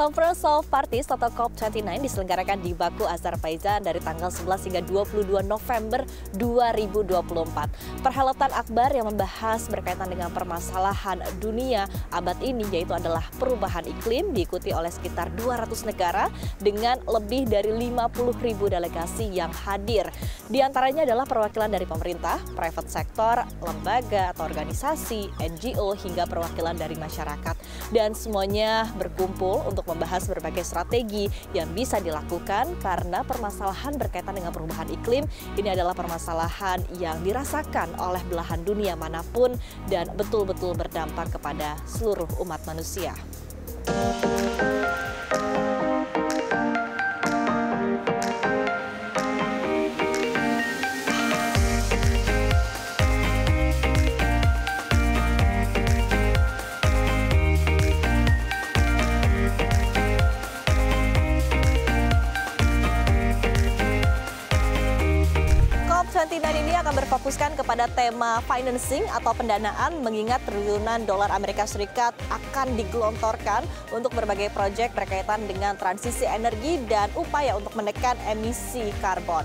Conference of Parties atau COP29 diselenggarakan di Baku, Azerbaijan dari tanggal 11 hingga 22 November 2024. Perhelatan akbar yang membahas berkaitan dengan permasalahan dunia abad ini yaitu adalah perubahan iklim, diikuti oleh sekitar 200 negara dengan lebih dari 50.000 delegasi yang hadir. Di antaranya adalah perwakilan dari pemerintah, private sector, lembaga atau organisasi, NGO hingga perwakilan dari masyarakat. Dan semuanya berkumpul untuk membahas berbagai strategi yang bisa dilakukan karena permasalahan berkaitan dengan perubahan iklim ini adalah permasalahan yang dirasakan oleh belahan dunia manapun dan betul-betul berdampak kepada seluruh umat manusia. COP29 ini akan berfokuskan kepada tema financing atau pendanaan mengingat triliunan dolar Amerika Serikat akan digelontorkan untuk berbagai proyek berkaitan dengan transisi energi dan upaya untuk menekan emisi karbon.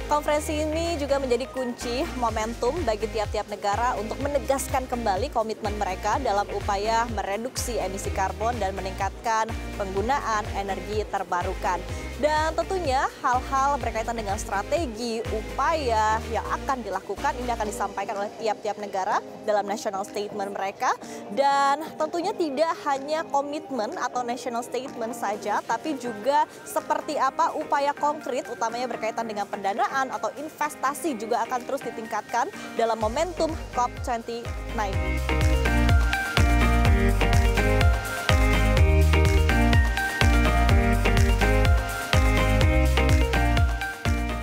Konferensi ini juga menjadi kunci momentum bagi tiap-tiap negara untuk menegaskan kembali komitmen mereka dalam upaya mereduksi emisi karbon dan meningkatkan penggunaan energi terbarukan. Dan tentunya hal-hal berkaitan dengan strategi, upaya yang akan dilakukan ini akan disampaikan oleh tiap-tiap negara dalam national statement mereka. Dan tentunya tidak hanya komitmen atau national statement saja, tapi juga seperti apa upaya konkret utamanya berkaitan dengan pendanaan atau investasi juga akan terus ditingkatkan dalam momentum COP29.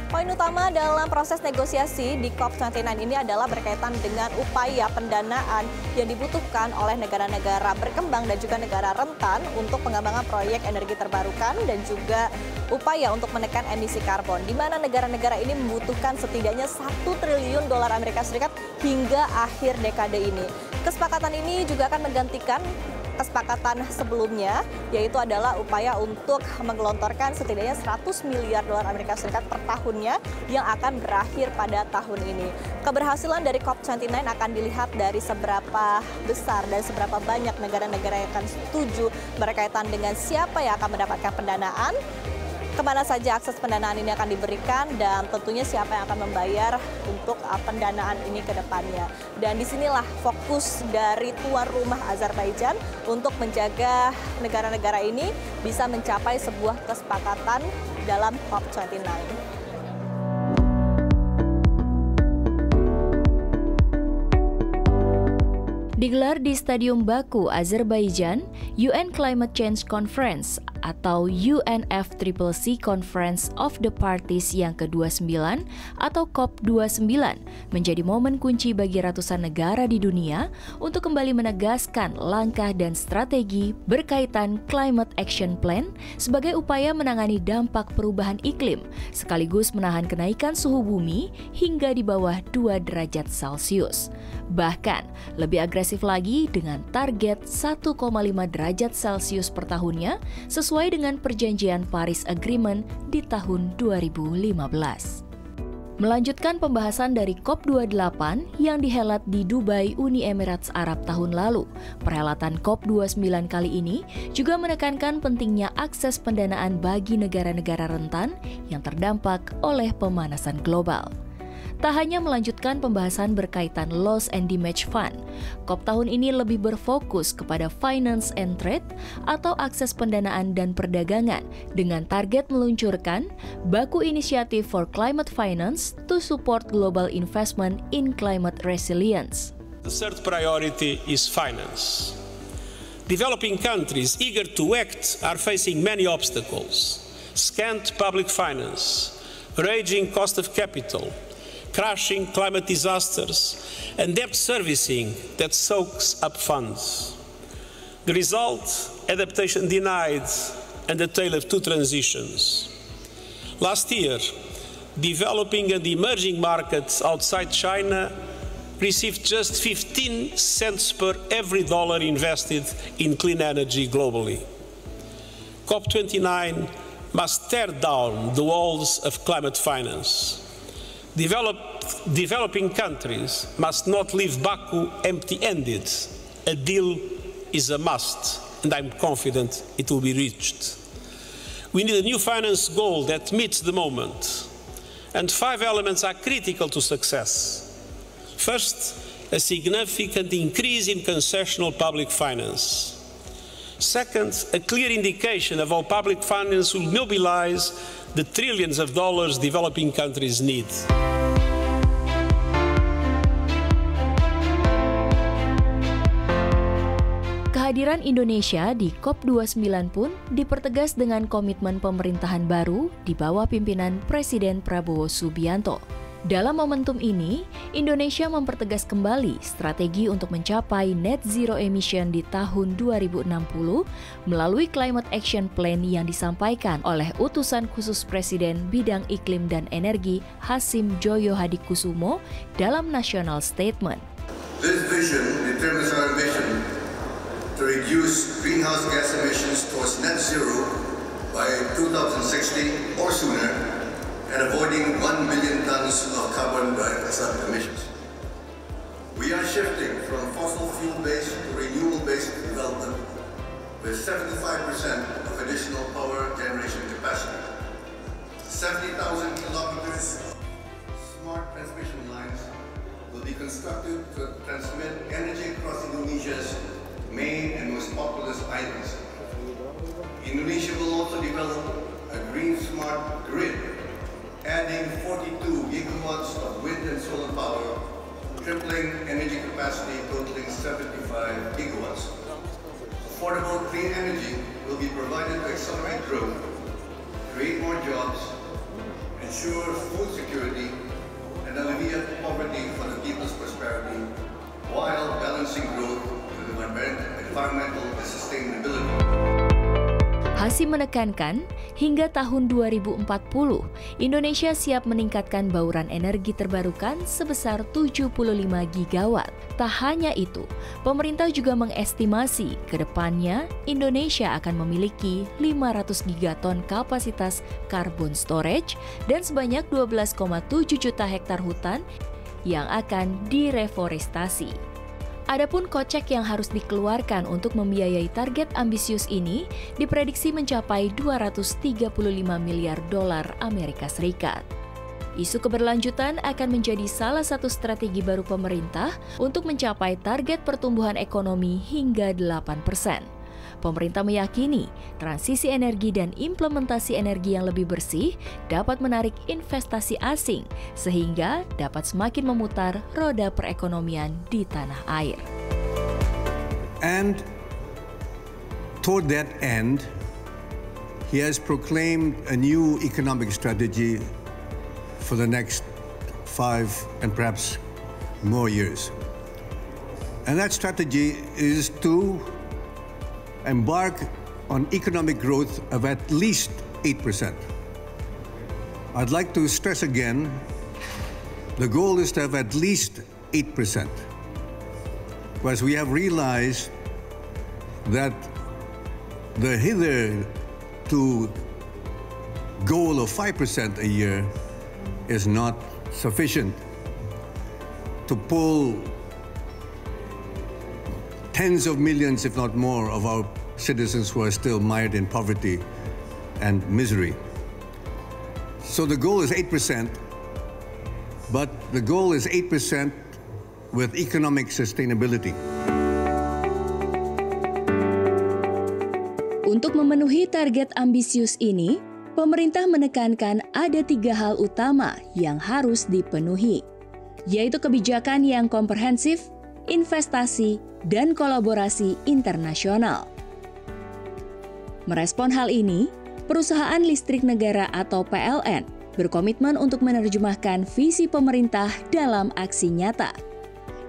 Poin utama dalam proses negosiasi di COP29 ini adalah berkaitan dengan upaya pendanaan yang dibutuhkan oleh negara-negara berkembang dan juga negara rentan untuk pengembangan proyek energi terbarukan dan juga upaya untuk menekan emisi karbon, di mana negara-negara ini membutuhkan setidaknya 1 triliun dolar Amerika Serikat hingga akhir dekade ini. Kesepakatan ini juga akan menggantikan kesepakatan sebelumnya, yaitu adalah upaya untuk menggelontorkan setidaknya 100 miliar dolar Amerika Serikat per tahunnya yang akan berakhir pada tahun ini. Keberhasilan dari COP29 akan dilihat dari seberapa besar dan seberapa banyak negara-negara yang akan setuju berkaitan dengan siapa yang akan mendapatkan pendanaan, kemana saja akses pendanaan ini akan diberikan, dan tentunya siapa yang akan membayar untuk pendanaan ini ke depannya. Dan disinilah fokus dari tuan rumah Azerbaijan untuk menjaga negara-negara ini bisa mencapai sebuah kesepakatan dalam COP29. Digelar di Stadium Baku, Azerbaijan, UN Climate Change Conference atau UNFCCC Conference of the Parties yang ke-29 atau COP29 menjadi momen kunci bagi ratusan negara di dunia untuk kembali menegaskan langkah dan strategi berkaitan Climate Action Plan sebagai upaya menangani dampak perubahan iklim sekaligus menahan kenaikan suhu bumi hingga di bawah 2 derajat Celcius. Bahkan lebih agresif lagi dengan target 1,5 derajat Celcius per tahunnya sesuai dengan perjanjian Paris Agreement di tahun 2015. Melanjutkan pembahasan dari COP28 yang dihelat di Dubai, Uni Emirat Arab tahun lalu, perhelatan COP29 kali ini juga menekankan pentingnya akses pendanaan bagi negara-negara rentan yang terdampak oleh pemanasan global. Tak hanya melanjutkan pembahasan berkaitan Loss and Damage Fund, COP tahun ini lebih berfokus kepada finance and trade atau akses pendanaan dan perdagangan dengan target meluncurkan Baku Initiative for Climate Finance to support global investment in climate resilience. The third priority is finance. Developing countries eager to act are facing many obstacles: scant public finance, raging cost of capital, crashing climate disasters, and debt servicing that soaks up funds. The result, adaptation denied and a tale of two transitions. Last year, developing and emerging markets outside China received just 15 cents per every dollar invested in clean energy globally. COP29 must tear down the walls of climate finance. Developing countries must not leave Baku empty-handed. A deal is a must, and I'm confident it will be reached. We need a new finance goal that meets the moment, and 5 elements are critical to success. First, a significant increase in concessional public finance. Second, a clear indication of how public finance will mobilize the trillions of dollars developing countries need. Kehadiran Indonesia di COP29 pun dipertegas dengan komitmen pemerintahan baru di bawah pimpinan Presiden Prabowo Subianto. Dalam momentum ini, Indonesia mempertegas kembali strategi untuk mencapai net zero emission di tahun 2060 melalui Climate Action Plan yang disampaikan oleh Utusan Khusus Presiden Bidang Iklim dan Energi Hasim Joyo Hadikusumo dalam National Statement. This vision determines our ambition to reduce greenhouse gas emissions towards net zero by 2060 or sooner, and avoiding 1 million tons of carbon dioxide emissions. We are shifting from fossil fuel-based to renewable-based development with 75% of additional power generation capacity. 70,000 kilometers of smart transmission lines will be constructed to transmit energy across Indonesia's main and most populous islands. Indonesia will also develop a green smart grid, adding 42 gigawatts of wind and solar power, tripling energy capacity totaling 75 gigawatts. Affordable clean energy will be provided to accelerate growth, create more jobs, ensure food security, and alleviate poverty for the people's prosperity, while balancing growth with environmental sustainability. Hasim menekankan, hingga tahun 2040, Indonesia siap meningkatkan bauran energi terbarukan sebesar 75 gigawatt. Tak hanya itu, pemerintah juga mengestimasi ke depannya Indonesia akan memiliki 500 gigaton kapasitas carbon storage dan sebanyak 12,7 juta hektar hutan yang akan direforestasi. Adapun kocek yang harus dikeluarkan untuk membiayai target ambisius ini diprediksi mencapai 235 miliar dolar Amerika Serikat. Isu keberlanjutan akan menjadi salah satu strategi baru pemerintah untuk mencapai target pertumbuhan ekonomi hingga 8%. Pemerintah meyakini transisi energi dan implementasi energi yang lebih bersih dapat menarik investasi asing sehingga dapat semakin memutar roda perekonomian di tanah air. And toward that end, he has proclaimed a new economic strategy for the next 5 and perhaps more years. And that strategy is to embark on economic growth of at least 8%. I'd like to stress again, the goal is to have at least 8%. Because we have realized that the hitherto goal of 5% a year is not sufficient to pull tens of millions, if not more, of our citizens who are still mired in poverty and misery. So the goal is 8%, but the goal is 8% with economic sustainability. Untuk memenuhi target ambisius ini, pemerintah menekankan ada 3 hal utama yang harus dipenuhi, yaitu kebijakan yang komprehensif, investasi, dan kolaborasi internasional. Merespon hal ini, Perusahaan Listrik Negara atau PLN berkomitmen untuk menerjemahkan visi pemerintah dalam aksi nyata.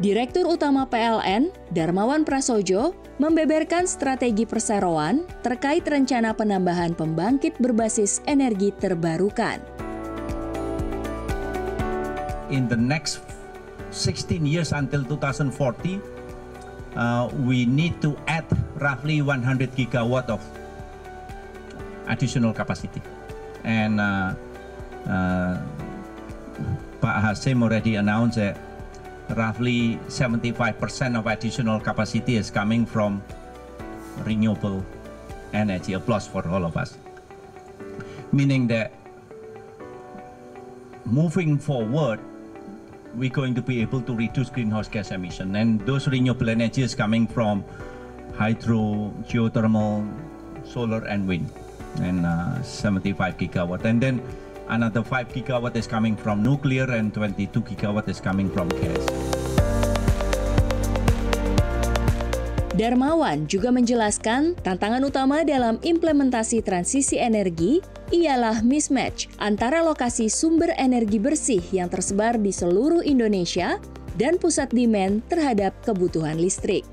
Direktur Utama PLN, Darmawan Prasojo, membeberkan strategi perseroan terkait rencana penambahan pembangkit berbasis energi terbarukan. In the next 16 years until 2040, we need to add roughly 100 gigawatt of additional capacity. And Pak Hasim already announced that roughly 75% of additional capacity is coming from renewable energy, a plus for all of us. Meaning that moving forward, we're going to be able to reduce greenhouse gas emission. And those renewable energy is coming from hydro, geothermal, solar and wind, and 75 gigawatt. And then another 5 gigawatt is coming from nuclear and 22 gigawatt is coming from gas. Darmawan juga menjelaskan tantangan utama dalam implementasi transisi energi ialah mismatch antara lokasi sumber energi bersih yang tersebar di seluruh Indonesia dan pusat demand terhadap kebutuhan listrik.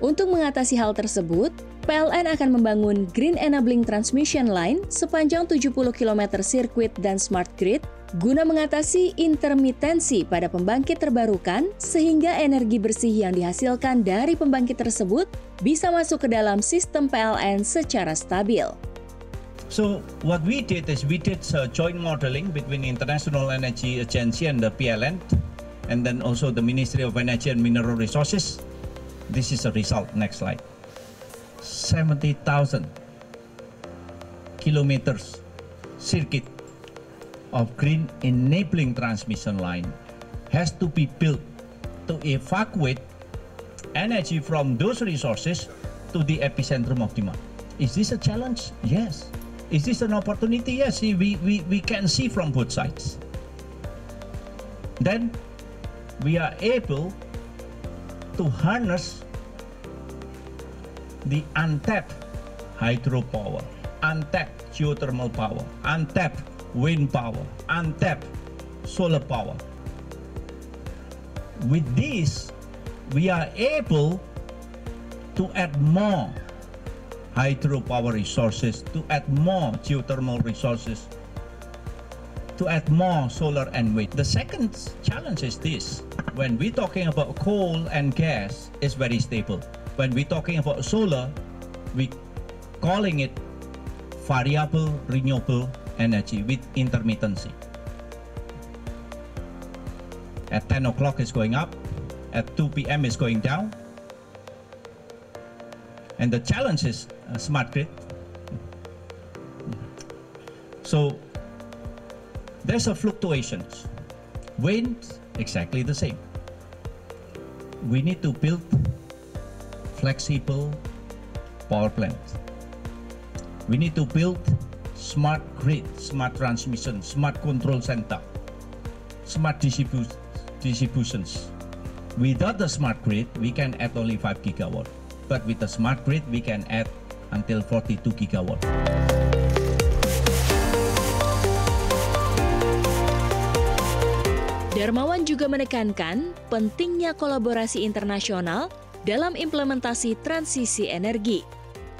Untuk mengatasi hal tersebut, PLN akan membangun Green Enabling Transmission Line sepanjang 70 km sirkuit dan smart grid guna mengatasi intermitensi pada pembangkit terbarukan sehingga energi bersih yang dihasilkan dari pembangkit tersebut bisa masuk ke dalam sistem PLN secara stabil. So what we did is we did joint modeling between International Energy Agency and the PLN, and then also the Ministry of Energy and Mineral Resources. This is a result. Next slide. 70,000 kilometers circuit of green enabling transmission line has to be built to evacuate energy from those resources to the epicentrum of demand. Is this a challenge? Yes. Is this an opportunity? Yes, we can see from both sides. Then we are able to harness the untapped hydropower, untapped geothermal power, untapped wind power, untapped solar power. With this, we are able to add more hydropower resources, to add more geothermal resources, to add more solar and wind. The second challenge is this: when we're talking about coal and gas, it's very stable. When we're talking about solar, we're calling it variable renewable energy with intermittency. At 10 o'clock it's going up, at 2 p.m. it's going down. And the challenge is a smart grid. So there's a fluctuations. Wind, exactly the same. We need to build flexible power plants. We need to build smart grid, smart transmission, smart control center, smart distributions. Without the smart grid, we can add only 5 gigawatt. But with the smart grid, we can add until 42 gigawatt. Darmawan juga menekankan pentingnya kolaborasi internasional dalam implementasi transisi energi.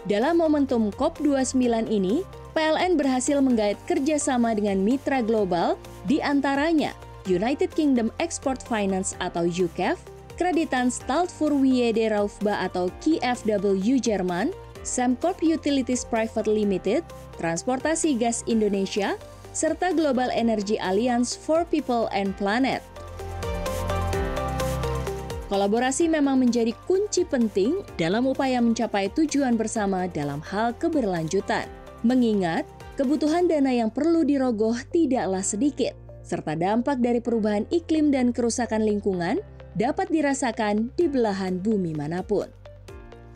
Dalam momentum COP29 ini, PLN berhasil menggait kerjasama dengan mitra global, di antaranya United Kingdom Export Finance atau UKEF, Kreditan Staaltvoorwiede Raufba atau KfW Jerman, Sembcorp Utilities Private Limited, Transportasi Gas Indonesia, serta Global Energy Alliance for People and Planet. Kolaborasi memang menjadi kunci penting dalam upaya mencapai tujuan bersama dalam hal keberlanjutan. Mengingat kebutuhan dana yang perlu dirogoh tidaklah sedikit, serta dampak dari perubahan iklim dan kerusakan lingkungan dapat dirasakan di belahan bumi manapun.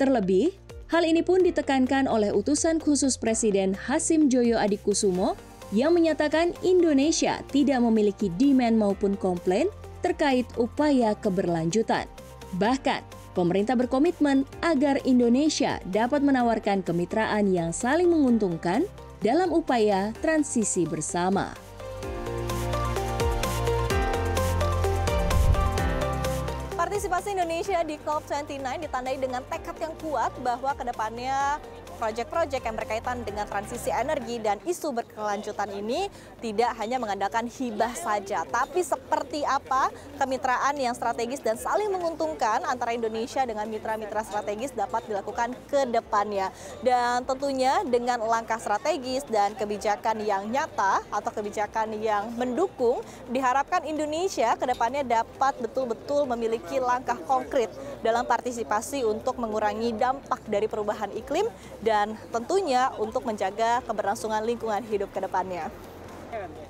Terlebih, hal ini pun ditekankan oleh utusan khusus Presiden Hasim Joyo Adikusumo yang menyatakan Indonesia tidak memiliki demand maupun komplain terkait upaya keberlanjutan. Bahkan, pemerintah berkomitmen agar Indonesia dapat menawarkan kemitraan yang saling menguntungkan dalam upaya transisi bersama. Partisipasi Indonesia di COP29 ditandai dengan tekad yang kuat bahwa kedepannya proyek-proyek yang berkaitan dengan transisi energi dan isu berkelanjutan ini tidak hanya mengandalkan hibah saja, tapi seperti apa kemitraan yang strategis dan saling menguntungkan antara Indonesia dengan mitra-mitra strategis dapat dilakukan ke depannya. Dan tentunya dengan langkah strategis dan kebijakan yang nyata atau kebijakan yang mendukung, diharapkan Indonesia ke depannya dapat betul-betul memiliki langkah konkret dalam partisipasi untuk mengurangi dampak dari perubahan iklim dan tentunya untuk menjaga keberlangsungan lingkungan hidup ke depannya.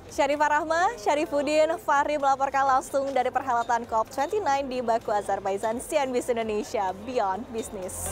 Syarifah Rahma, Syarifuddin, Fahri melaporkan langsung dari perhelatan COP29 di Baku, Azerbaijan, CNBC Indonesia, Beyond Business.